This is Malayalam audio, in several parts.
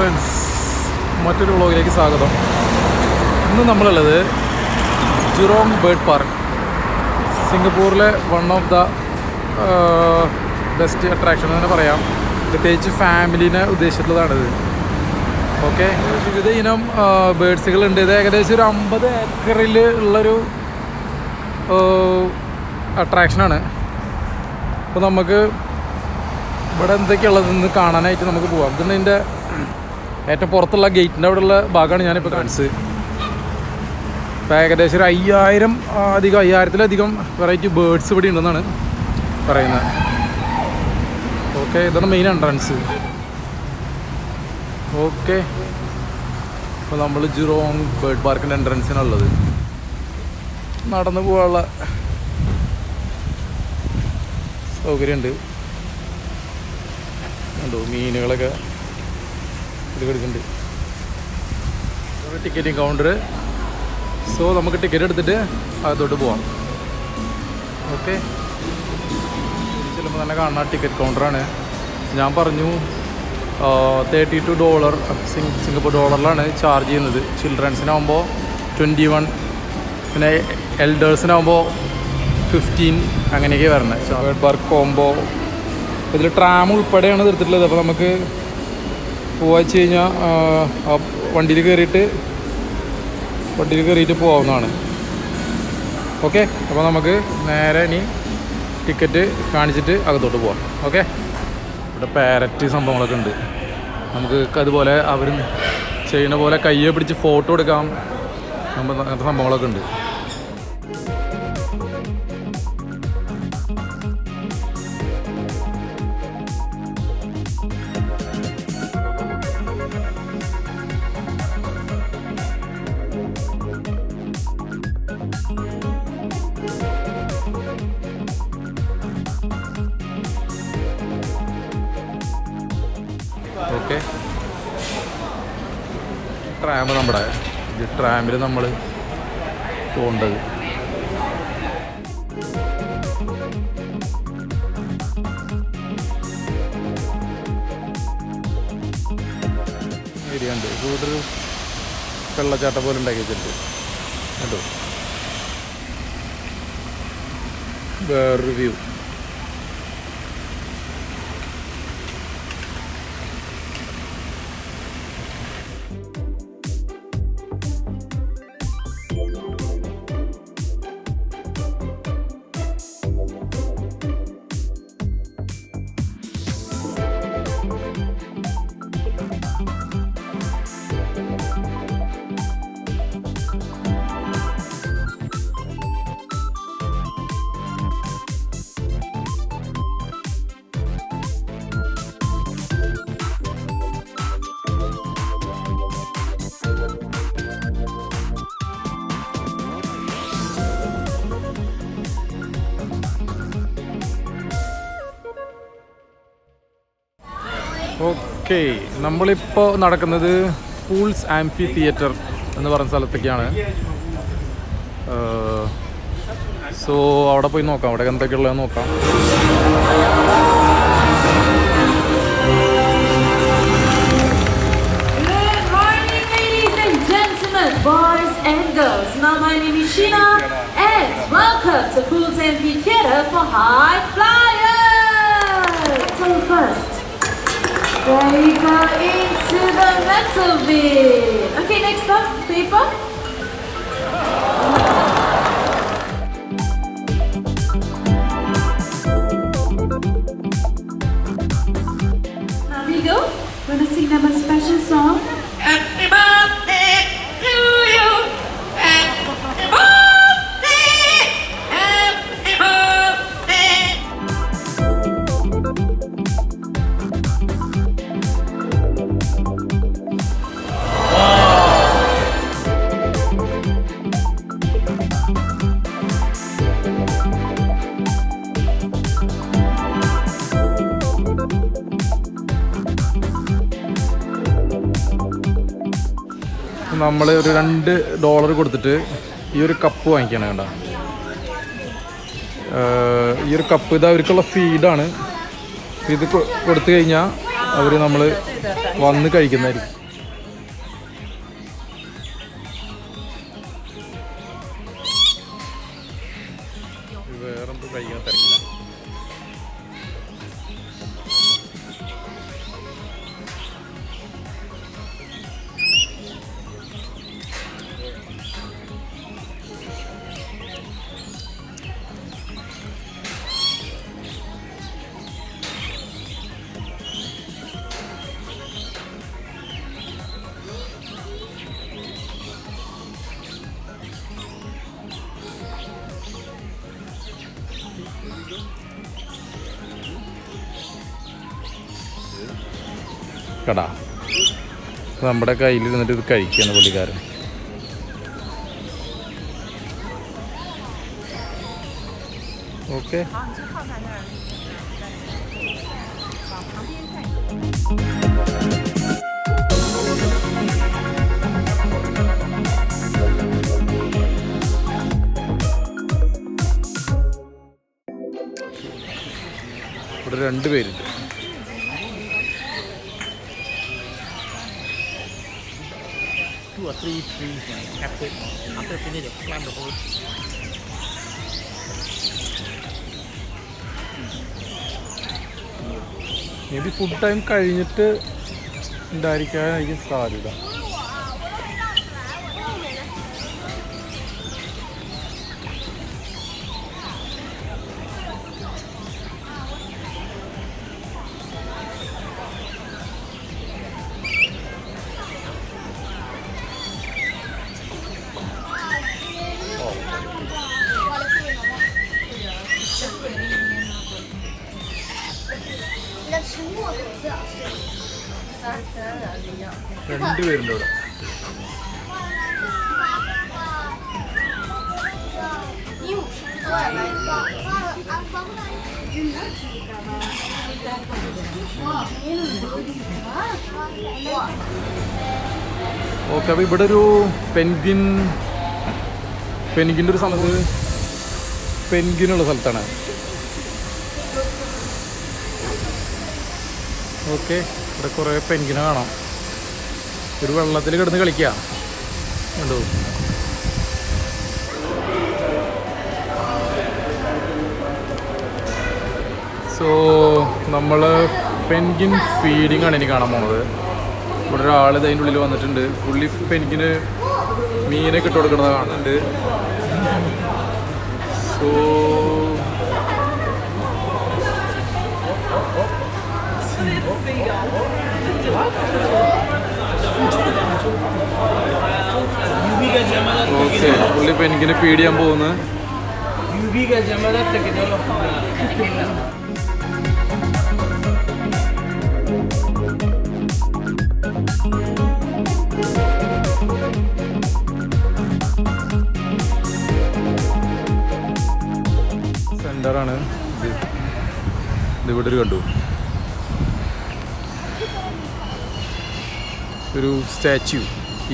ഫ്രണ്ട്സ്, മറ്റൊരു വ്ളോഗിലേക്ക് സ്വാഗതം. ഇന്ന് നമ്മളുള്ളത് ജുറോങ് ബേർഡ് പാർക്ക്, സിംഗപ്പൂരിലെ one of the best attraction എന്ന് തന്നെ പറയാം. പ്രത്യേകിച്ച് ഫാമിലിനെ ഉദ്ദേശിച്ചിട്ടുള്ളതാണിത്. ഓക്കെ, വിവിധ ഇനം ബേഡ്സുകളുണ്ട്. ഇത് ഏകദേശം ഒരു 50 ഏക്കറിൽ ഉള്ളൊരു അട്രാക്ഷനാണ്. അപ്പോൾ നമുക്ക് ഇവിടെ എന്തൊക്കെയുള്ളതെന്ന് കാണാനായിട്ട് നമുക്ക് പോകാം. ഇതാണ് ഇതിൻ്റെ ഏറ്റവും പുറത്തുള്ള ഗേറ്റിൻ്റെ അവിടെയുള്ള ഭാഗമാണ് ഞാനിപ്പോൾ കാണിച്ചത്. ഇപ്പോൾ ഏകദേശം ഒരു 5000-ലധികം വെറൈറ്റി ബേഡ്സ് ഇവിടെ ഉണ്ടെന്നാണ് പറയുന്നത്. ഓക്കെ, ഇതാണ് മെയിൻ എൻട്രൻസ്. ഓക്കെ, അപ്പോൾ നമ്മൾ ജുറോങ് ബേർഡ് പാർക്കിൻ്റെ എൻട്രൻസിനുള്ളത്. നടന്നു പോകാനുള്ള സൗകര്യമുണ്ട്. കണ്ടോ, മീനുകളൊക്കെ ഇത് കിടക്കുന്നുണ്ട്. Ticketing counter. സോ നമുക്ക് ടിക്കറ്റ് എടുത്തിട്ട് അകത്തോട്ട് പോവാം. ഓക്കെ, ചിലപ്പോൾ തന്നെ കാണുന്ന ടിക്കറ്റ് കൗണ്ടറാണ്. ഞാൻ പറഞ്ഞു $32 സിംഗപ്പൂർ ഡോളറിലാണ് ചാർജ് ചെയ്യുന്നത്. ചിൽഡ്രൻസിനാകുമ്പോൾ 21, പിന്നെ എൽഡേഴ്സിനാകുമ്പോൾ 15, അങ്ങനെയൊക്കെ വരുന്നത്. Bird park combo. ഇതിൽ ട്രാം ഉൾപ്പെടെയാണ് തീർത്തിട്ടുള്ളത്. അപ്പോൾ നമുക്ക് പോവാച്ച് കഴിഞ്ഞാൽ വണ്ടിയിൽ കയറിയിട്ട് പോകാവുന്നതാണ്. ഓക്കെ, അപ്പോൾ നമുക്ക് നേരെ ഇനി ടിക്കറ്റ് കാണിച്ചിട്ട് അകത്തോട്ട് പോവാം. ഓക്കെ, ഇവിടെ പാരറ്റ് സംഭവങ്ങളൊക്കെ ഉണ്ട്. നമുക്ക് അതുപോലെ അവർ ചെയ്യുന്ന പോലെ കയ്യെ പിടിച്ച് ഫോട്ടോ എടുക്കാം. അങ്ങനത്തെ സംഭവങ്ങളൊക്കെ ഉണ്ട്. ഓക്കെ, ട്രാമ്പ് നമ്മുടെ ട്രാമ്പിൽ നമ്മൾ പോകേണ്ടത്. ഏരിയ ഉണ്ട്. കൂടുതൽ വെള്ളച്ചാട്ടം പോലെ ഉണ്ടാക്കി വെച്ചിട്ട് കേട്ടോ. വേറൊരു വ്യൂ. ഓക്കെ, നമ്മളിപ്പോൾ നടക്കുന്നത് പൂൾസ് ആംഫി തിയേറ്റർ എന്ന് പറയുന്ന സ്ഥലത്തേക്കാണ്. സോ അവിടെ പോയി നോക്കാം, അവിടെ എന്തൊക്കെയുള്ളതെന്ന് നോക്കാം. Boys and girls, now my name is Sheena and welcome to Pools Amphitheater for High Flyers. So first, they go into the metal bit. Okay, next up, paper. Now we go. Wanna sing them a special song? Happy birthday to you. Happy birthday. Happy birthday. നമ്മൾ ഒരു $2 കൊടുത്തിട്ട് ഈ ഒരു കപ്പ് വാങ്ങിക്കണം. കേട്ടോ, ഈ ഒരു കപ്പ് ഇത് അവർക്കുള്ള ഫീഡാണ്. ഇത് കൊടുത്തു കഴിഞ്ഞാൽ അവർ നമ്മൾ വന്ന് കഴിക്കുന്നതായിരിക്കും. വേറെന്ത് കഴിക്കാൻ തിരക്കില്ല. കട നമ്മുടെ കയ്യിൽ ഇരുന്നിട്ട് ഇത് കഴിക്കുകയാണ് പുള്ളിക്കാരൻ. ഓക്കെ, ഇവിടെ 2 പേരുണ്ട്. Or 3 trees after finish they climb the whole. May be food time കഴിഞ്ഞിട്ട് ഉണ്ടായിരിക്കാനായിരിക്കും സാധ്യത. രണ്ടുപേരുണ്ട് ഇവിടെ. ഓക്കെ, അപ്പോൾ ഇവിടെ ഒരു പെൻഗിൻ്റെ ഒരു സ്ഥലത്ത് പെൻഗിനുള്ള സ്ഥലത്താണ്. ഓക്കെ, ഇവിടെ കുറേ പെൻഗിനെ കാണാം. ഒരു വെള്ളത്തിൽ കിടന്ന് കളിക്കുക കണ്ടോ. സോ നമ്മൾ പെൻഗിൻ ഫീഡിങ് ആണ് ഇനി കാണാൻ പോകുന്നത്. ഇവിടെ ഒരാൾ ഇതിൻ്റെ ഉള്ളിൽ വന്നിട്ടുണ്ട്. പുള്ളി പെൻഗിന് മീനൊക്കെ ഇട്ട് കൊടുക്കുന്നത് കാണുന്നുണ്ട്. സോ ഓക്കെ, പുള്ളി പെൻഗിനെ ഫീഡ് ചെയ്യാൻ പോകുന്നു. സെന്ററാണ് ഇതിവിടെ ഒരു കണ്ടു ഒരു statue,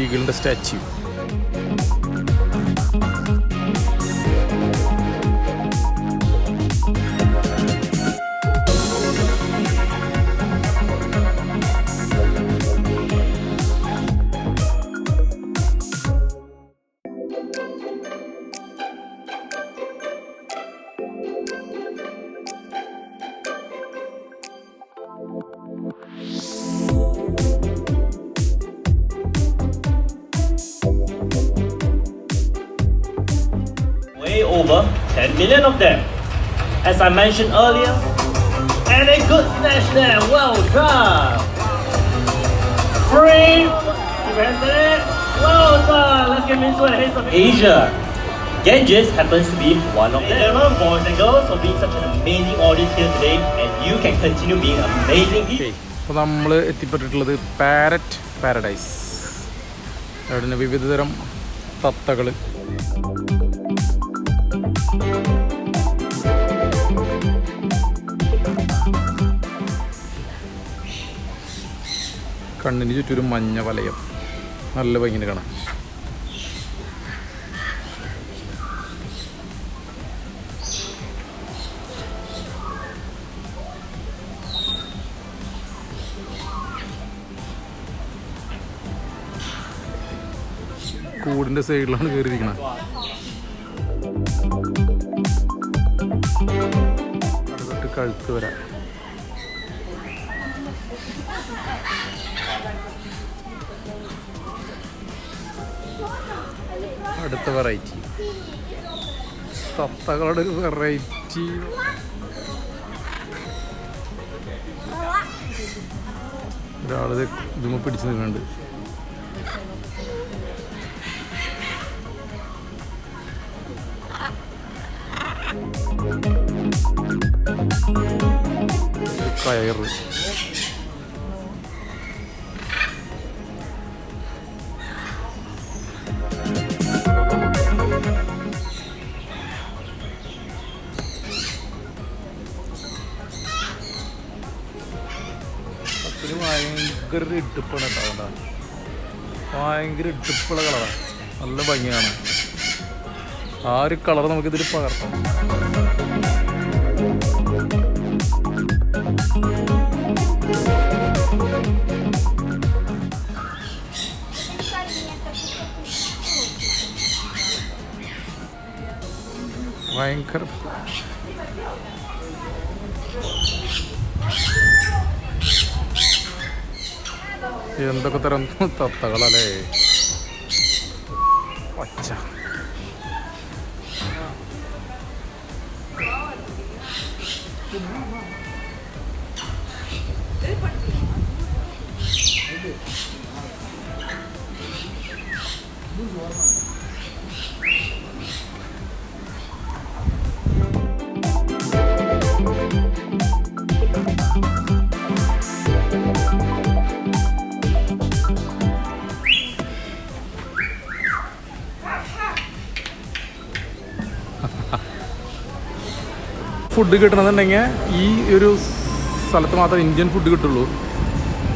ഈഗിളിൻ്റെ statue. Over 10 million of them, as I mentioned earlier, and a good snatch there. Well done. Free. Well done. Let's get into the heads of Asia. Ganges happens to be one of them. Boys and girls, for being such an amazing audience here today, and you can continue being amazing people. അപ്പോൾ നമ്മൾ എത്തിപ്പെട്ടിട്ടുള്ളത് പാരറ്റ് പാരഡൈസ്. അവിടെ വിവിധതരം തത്തകൾ. കണ്ണിന് ചുറ്റൊരു മഞ്ഞ വലയം, നല്ല ഭംഗിന് കാണാം. കൂടിൻ്റെ സൈഡിലാണ് കയറിയിരിക്കുന്നത്. അടുത്തിട്ട് കഴുത്ത് വരാം. അടുത്ത വെറൈറ്റി തത്തകളുടെ ഒരു വെറൈറ്റി. ഒരാളത് ഇതുമ്മ പിടിച്ച് നിൽക്കുന്നുണ്ട്. കയറ് ഭയങ്കര ഇടുപ്പാണ് കേട്ടോ. ഭയങ്കര ഇടുപ്പുള്ള കളറാണ്, നല്ല ഭംഗിയാണ്. ആ ഒരു കളർ നമുക്കിതിൽ പകർത്താം. ഭയങ്കര എന്തൊക്കെ തരം തത്തകളല്ലേ. പച്ച ഫുഡ് കിട്ടണമെന്നുണ്ടെങ്കിൽ ഈ ഒരു സ്ഥലത്ത് മാത്രമേ ഇന്ത്യൻ ഫുഡ് കിട്ടുള്ളൂ.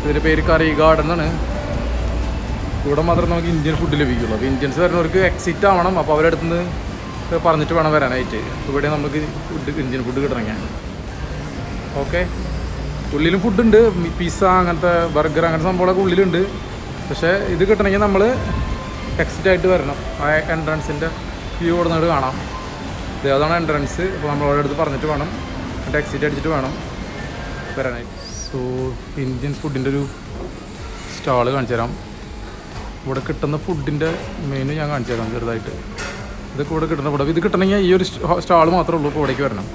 ഇതിൻ്റെ പേര് കറി ഗാർഡൻ എന്നാണ്. ഇവിടെ മാത്രമേ നമുക്ക് ഇന്ത്യൻ ഫുഡ് ലഭിക്കുള്ളൂ. അപ്പോൾ ഇന്ത്യൻസ് വരുന്നവർക്ക് എക്സിറ്റ് ആവണം. അപ്പോൾ അവരുടെ അടുത്ത് നിന്ന് പറഞ്ഞിട്ട് വേണം വരാനായിട്ട്. ഇവിടെ നമുക്ക് ഇന്ത്യൻ ഫുഡ് കിട്ടണമെങ്കിൽ. ഓക്കെ, ഉള്ളിലും ഫുഡുണ്ട്. പിസ്സ അങ്ങനത്തെ ബർഗർ അങ്ങനത്തെ സംഭവങ്ങളൊക്കെ ഉള്ളിലുണ്ട്. പക്ഷേ ഇത് കിട്ടണമെങ്കിൽ നമ്മൾ എക്സിറ്റ് ആയിട്ട് വരണം. ആ എൻട്രൻസിൻ്റെ വ്യൂ ഇവിടെ നിന്ന് കാണാം. അതാണ് എൻട്രൻസ്. അപ്പോൾ നമ്മൾ അവരുടെ അടുത്ത് പറഞ്ഞിട്ട് വേണം, എന്നിട്ട് എക്സിറ്റ് അടിച്ചിട്ട് വേണം വരാനായിട്ട്. സോ ഇന്ത്യൻ ഫുഡിൻ്റെ ഒരു സ്റ്റാള് കാണിച്ചു തരാം. ഇവിടെ കിട്ടുന്ന ഫുഡിൻ്റെ മെനു ഞാൻ കാണിച്ചു തരാം ചെറുതായിട്ട്. ഇതൊക്കെ ഇവിടെ കിട്ടുന്ന ഫുഡ്. ഇത് കിട്ടണമെങ്കിൽ ഈ ഒരു സ്റ്റാൾ മാത്രമേ ഉള്ളൂ. ഇപ്പോൾ ഇവിടേക്ക് വരണം.